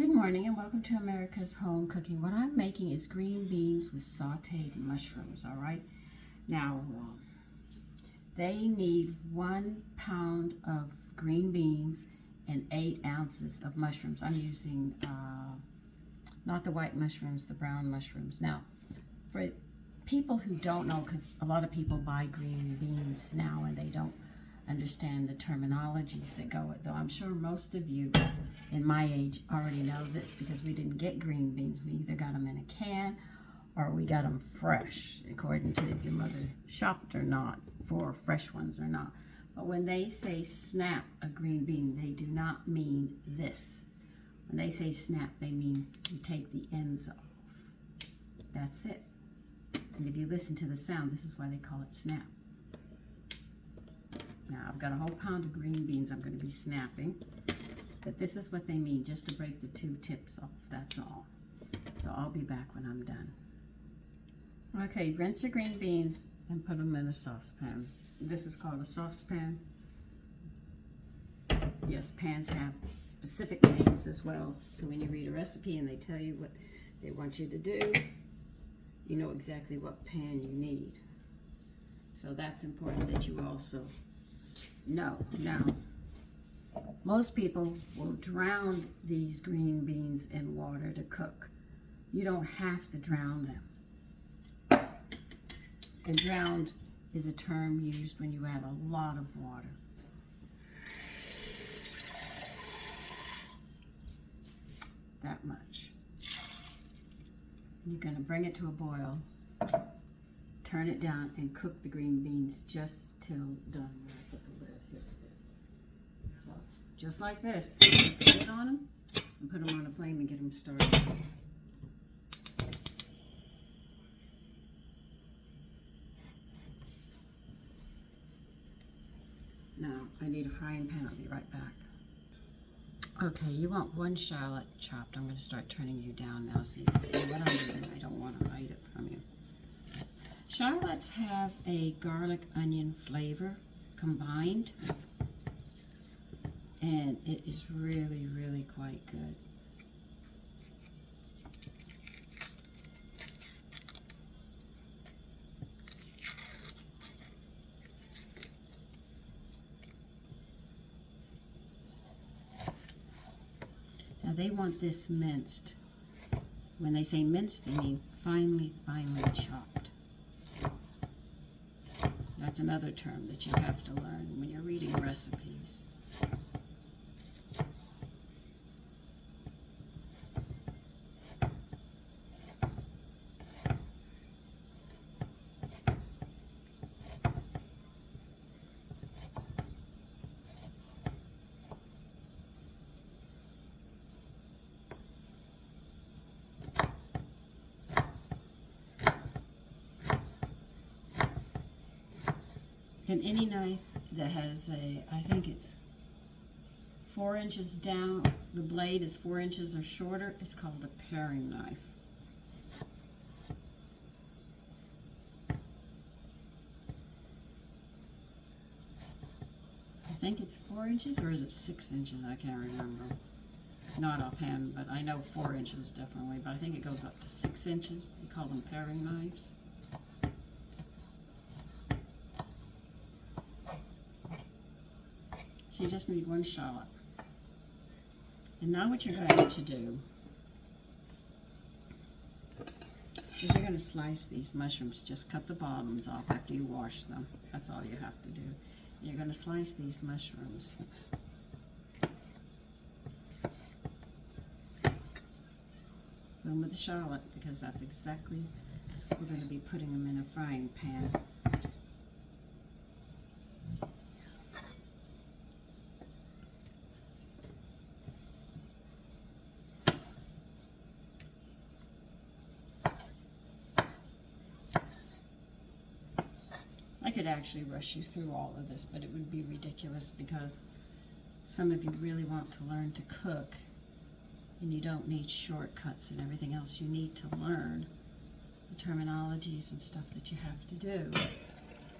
Good morning and welcome to America's Home Cooking. What I'm making is green beans with sauteed mushrooms, all right? Now, they need 1 pound of green beans and 8 ounces of mushrooms. I'm using not the white mushrooms, the brown mushrooms. Now, for people who don't know, because a lot of people buy green beans now and they don't understand the terminologies that go with, though I'm sure most of you in my age already know this because we didn't get green beans. We either got them in a can or we got them fresh, according to if your mother shopped or not, for fresh ones or not. But when they say snap a green bean, they do not mean this. When they say snap, they mean you take the ends off. That's it. And if you listen to the sound, this is why they call it snap. Now, I've got a whole pound of green beans I'm going to be snapping, but this is what they mean, just to break the 2 tips off, that's all. So I'll be back when I'm done. Okay, rinse your green beans and put them in a saucepan. This is called a saucepan. Yes, pans have specific names as well, so when you read a recipe and they tell you what they want you to do, you know exactly what pan you need. So that's important that you also know. Now, most people will drown these green beans in water to cook. You don't have to drown them. And drowned is a term used when you add a lot of water. That much. You're going to bring it to a boil, turn it down, and cook the green beans just till done. Put the lid. Here it is. So, just like this, put the lid on them and put them on the flame and get them started. Now, I need a frying pan. I'll be right back. Okay, you want 1 shallot chopped. I'm going to start turning you down now so you can see what I'm doing. I don't want to hide it from you. Shallots have a garlic onion flavor combined, and it is really, really quite good. Now they want this minced. When they say minced, they mean finely, finely chopped. That's another term that you have to learn when you're reading recipes. And any knife that has I think it's 4 inches down, the blade is 4 inches or shorter, it's called a paring knife. I think it's 4 inches, or is it 6 inches? I can't remember. Not offhand, but I know 4 inches definitely, but I think it goes up to 6 inches. They call them paring knives. So you just need 1 shallot. And now what you're going to do is you're going to slice these mushrooms. Just cut the bottoms off after you wash them. That's all you have to do. You're going to slice these mushrooms. Put them with the shallot, because that's exactly, we're going to be putting them in a frying pan. I could actually rush you through all of this, but it would be ridiculous because some of you really want to learn to cook and you don't need shortcuts and everything else. You need to learn the terminologies and stuff that you have to do.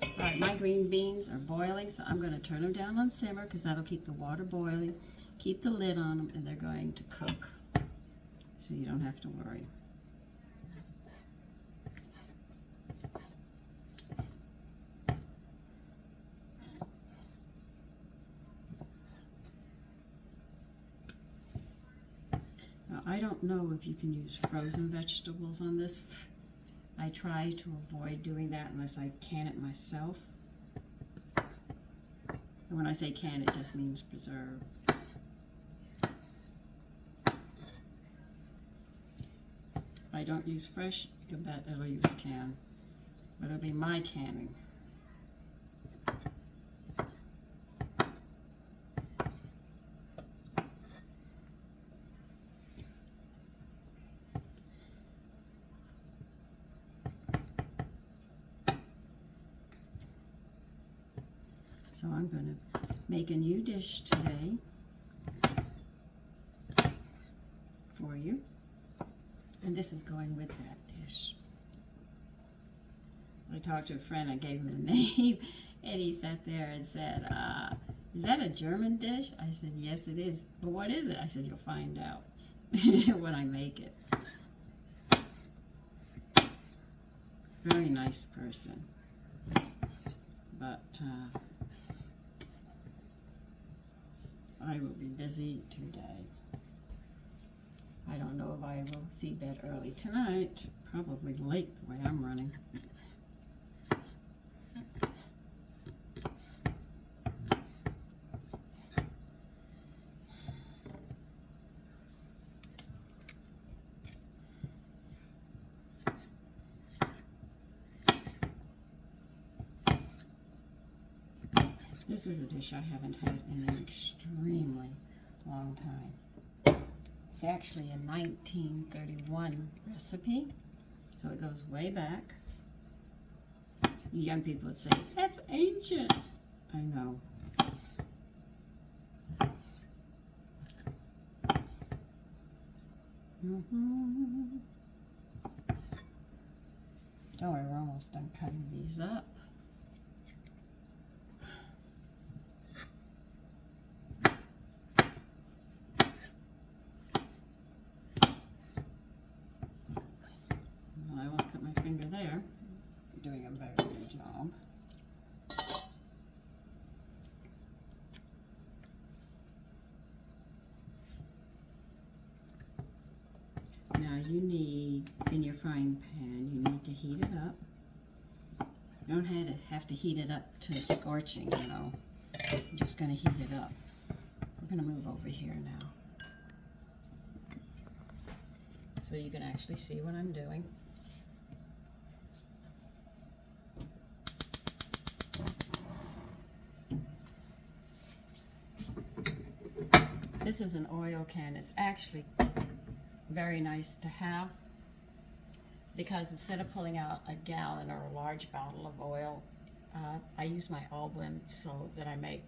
All right, my green beans are boiling, so I'm going to turn them down on simmer because that'll keep the water boiling. Keep the lid on them and they're going to cook. so you don't have to worry. Now, I don't know if you can use frozen vegetables on this. I try to avoid doing that unless I can it myself. And when I say can, it just means preserve. If I don't use fresh, you can bet it'll use can. But it'll be my canning. So I'm going to make a new dish today for you. And this is going with that dish. I talked to a friend, I gave him the name, and he sat there and said, is that a German dish? I said, yes, it is. But what is it? I said, you'll find out when I make it. Very nice person. But I will be busy today. I don't know if I will see bed early tonight. Probably late the way I'm running. This is a dish I haven't had in an extremely long time. It's actually a 1931 recipe, so it goes way back. You young people would say, that's ancient. I know. Don't worry, we're almost done cutting these up. There, you're doing a very good job. Now you need, in your frying pan, you need to heat it up. You don't have to heat it up to scorching, you know. I'm just going to heat it up. We're going to move over here now, so you can actually see what I'm doing. This is an oil can. It's actually very nice to have because instead of pulling out a gallon or a large bottle of oil, I use my all blend so that I make.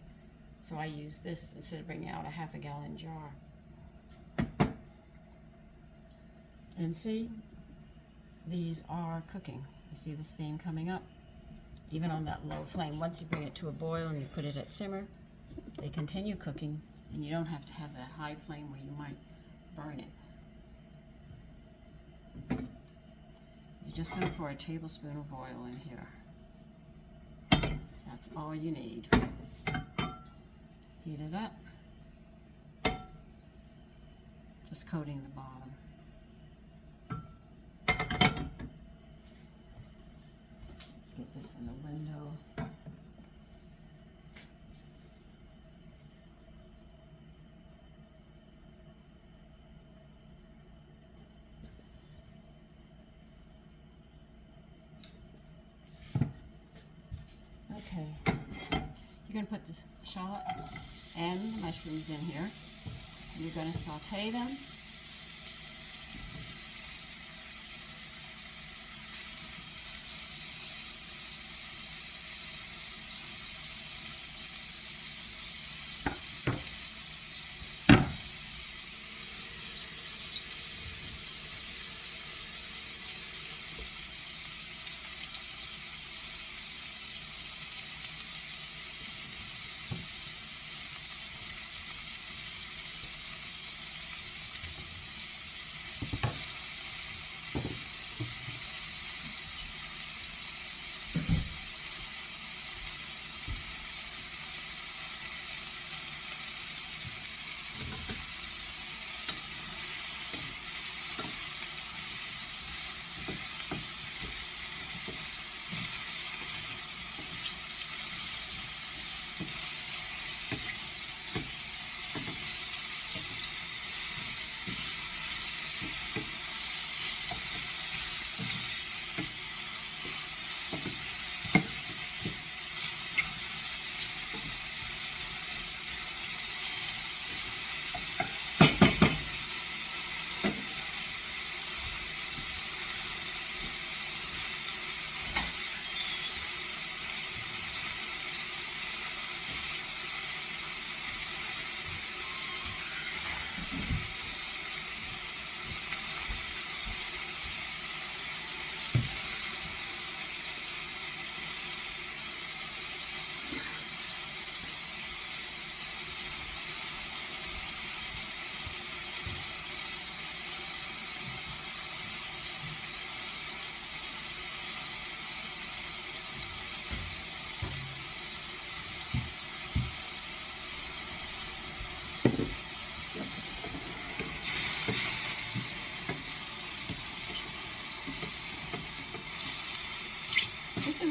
So I use this instead of bringing out a half a gallon jar. And see, these are cooking. You see the steam coming up, even on that low flame. Once you bring it to a boil and you put it at simmer, they continue cooking. And you don't have to have that high flame where you might burn it. You're just going to pour a tablespoon of oil in here. That's all you need. Heat it up. Just coating the bottom. Let's get this in the window. Okay, you're going to put the shallot and the mushrooms in here. And you're going to saute them.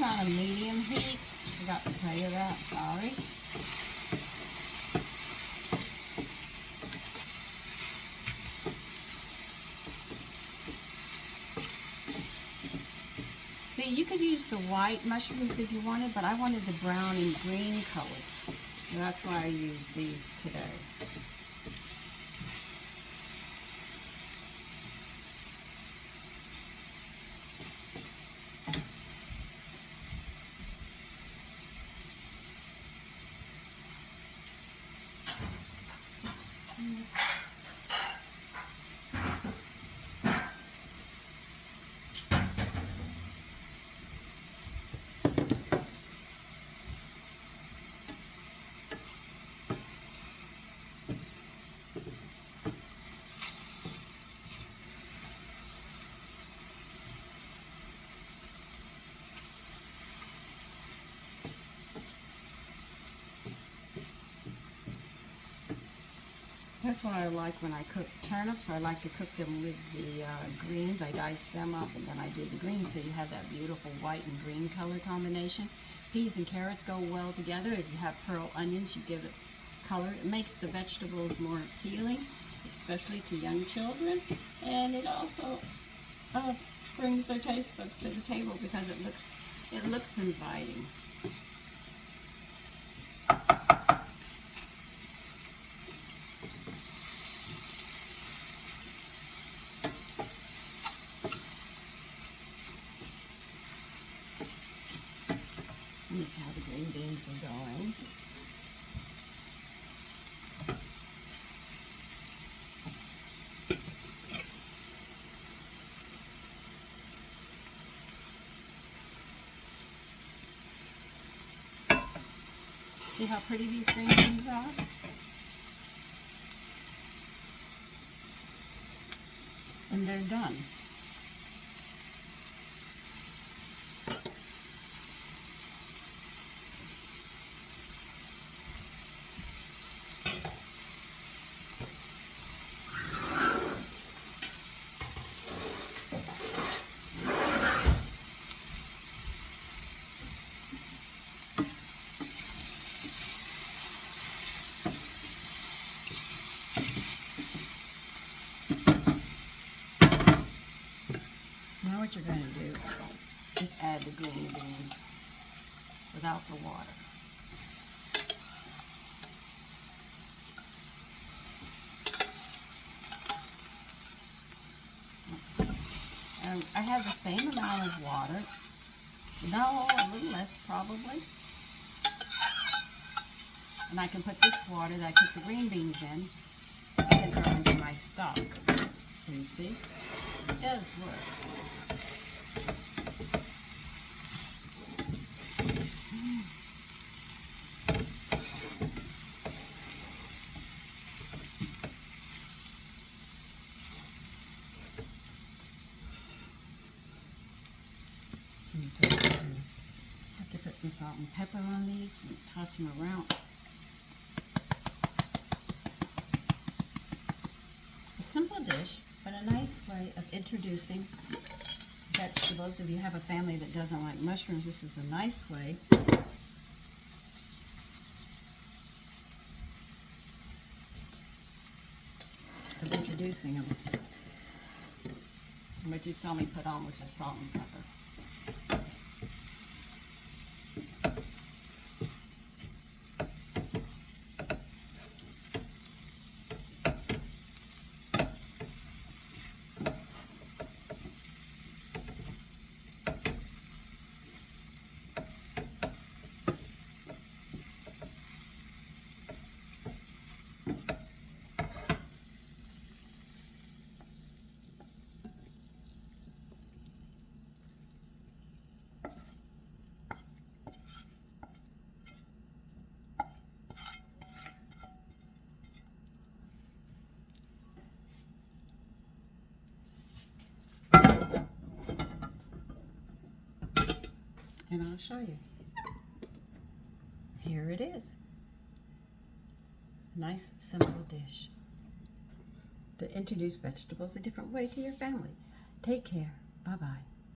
is on a medium heat. Forgot to tell you that, sorry. See, you could use the white mushrooms if you wanted, but I wanted the brown and green color. So that's why I used these today. That's what I like when I cook turnips. I like to cook them with the greens. I dice them up and then I do the greens so you have that beautiful white and green color combination. Peas and carrots go well together. If you have pearl onions, you give it color. It makes the vegetables more appealing, especially to young children. And it also brings their taste buds to the table because it looks inviting. Let me see how the green beans are going. See how pretty these green beans are? And they're done. Now what you're going to do is add the green beans without the water. I have the same amount of water. No, a little less probably. And I can put this water that I cook the green beans in and throw into my stock. So you see, it does work. Have to put some salt and pepper on these and toss them around. A simple dish, but a nice way of introducing vegetables. If you have a family that doesn't like mushrooms, this is a nice way of introducing them. What you saw me put on was just salt and pepper. And I'll show you. Here it is. Nice, simple dish to introduce vegetables a different way to your family. Take care. Bye-bye.